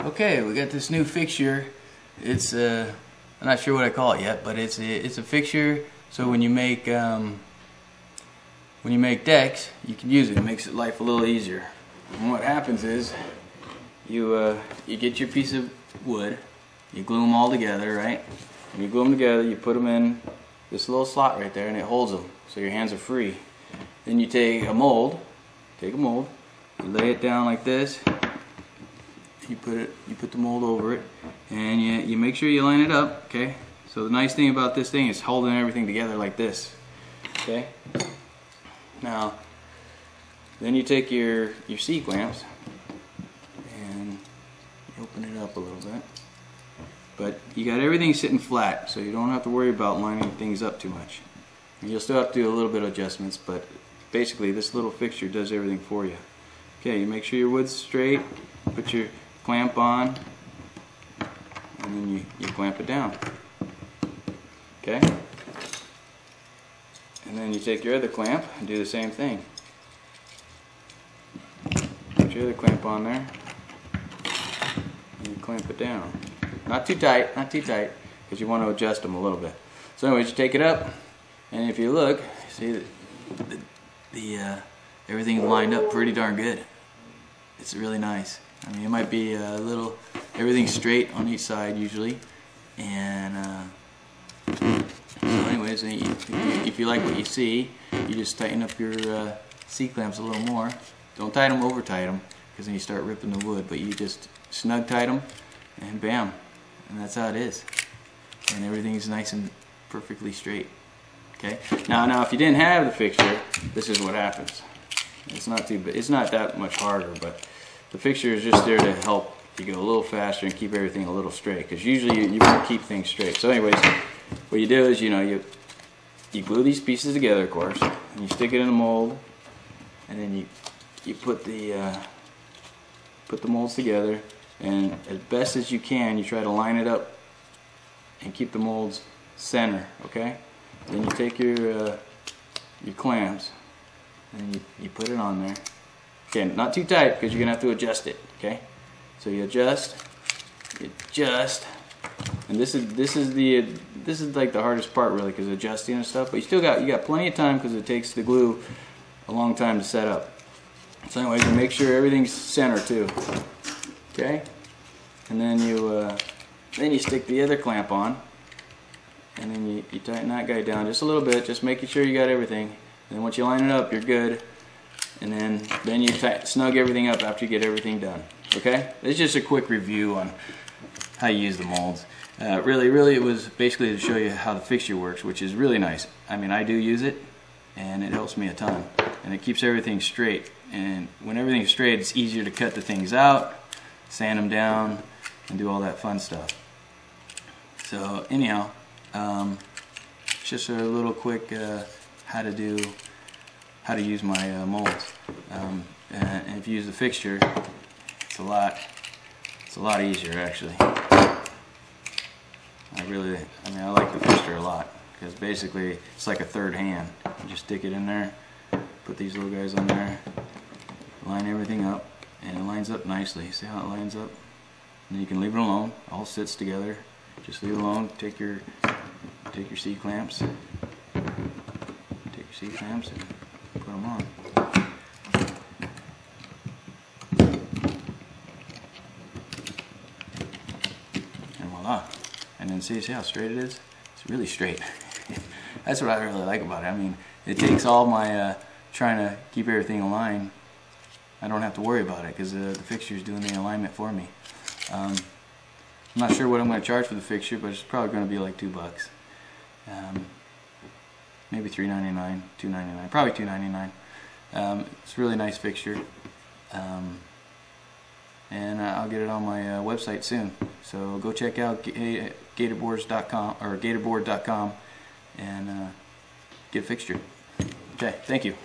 Okay, we got this new fixture. It's I'm not sure what I call it yet, but it's a fixture. So when you make decks, you can use it. It makes life a little easier. And what happens is you get your piece of wood, you glue them all together, right? When you glue them together, you put them in this little slot right there, and it holds them, so your hands are free. Then you take a mold, you lay it down like this. You put the mold over it, and you make sure you line it up. Okay. So the nice thing about this thing is holding everything together like this. Okay. Now, then you take your C clamps and you open it up a little bit. But you got everything sitting flat, so you don't have to worry about lining things up too much. And you'll still have to do a little bit of adjustments, but basically this little fixture does everything for you. Okay, you make sure your wood's straight, put your clamp on, and then you clamp it down. Okay? And then you take your other clamp and do the same thing. Put your other clamp on there, and you clamp it down. Not too tight, because you want to adjust them a little bit. So anyways, you take it up, and if you look, see that everything's lined up pretty darn good. It's really nice. I mean, it might be a little, everything's straight on each side usually, and so anyways, if you like what you see, you just tighten up your C-clamps a little more. Don't tighten them, over tight them, because then you start ripping the wood, but you just snug tight them, and bam, and that's how it is. And everything's nice and perfectly straight. Okay. Now if you didn't have the fixture, this is what happens. It's not that much harder, but the fixture is just there to help you go a little faster and keep everything a little straight, because usually you want to keep things straight. So anyways, what you do is, you glue these pieces together, of course, and you stick it in a mold, and then you put the molds together, and as best as you can, you try to line it up and keep the molds center. Okay. Then you take your clamps and you put it on there. Okay, not too tight, because you're gonna have to adjust it. Okay, so you adjust, and this is like the hardest part really, because adjusting and stuff. But you got plenty of time, because it takes the glue a long time to set up. So anyways, you make sure everything's center too. Okay, and then you stick the other clamp on. And then you tighten that guy down just a little bit, just making sure you got everything. And then once you line it up, you're good. And then you snug everything up after you get everything done. Okay? It's just a quick review on how you use the molds. Really, it was basically to show you how the fixture works, which is really nice. I mean, I do use it, and it helps me a ton. And it keeps everything straight. And when everything's straight, it's easier to cut the things out, sand them down, and do all that fun stuff. So anyhow, just a little quick how to use my molds, and if you use the fixture, it's a lot easier actually. I like the fixture a lot, because basically it's like a third hand. You just stick it in there, put these little guys on there, line everything up, and it lines up nicely. See how it lines up? And you can leave it alone. All sits together. Just leave it alone. Take your C-clamps. And put them on. And voila. And then see how straight it is? It's really straight. That's what I really like about it. I mean, it takes all my trying to keep everything aligned. I don't have to worry about it, because the fixture is doing the alignment for me. I'm not sure what I'm going to charge for the fixture, but it's probably going to be like $2. Maybe $3.99, $2.99, probably $2.99. It's a really nice fixture, and I'll get it on my website soon. So go check out gatorboards.com or gatorboard.com and get a fixture. Okay, thank you.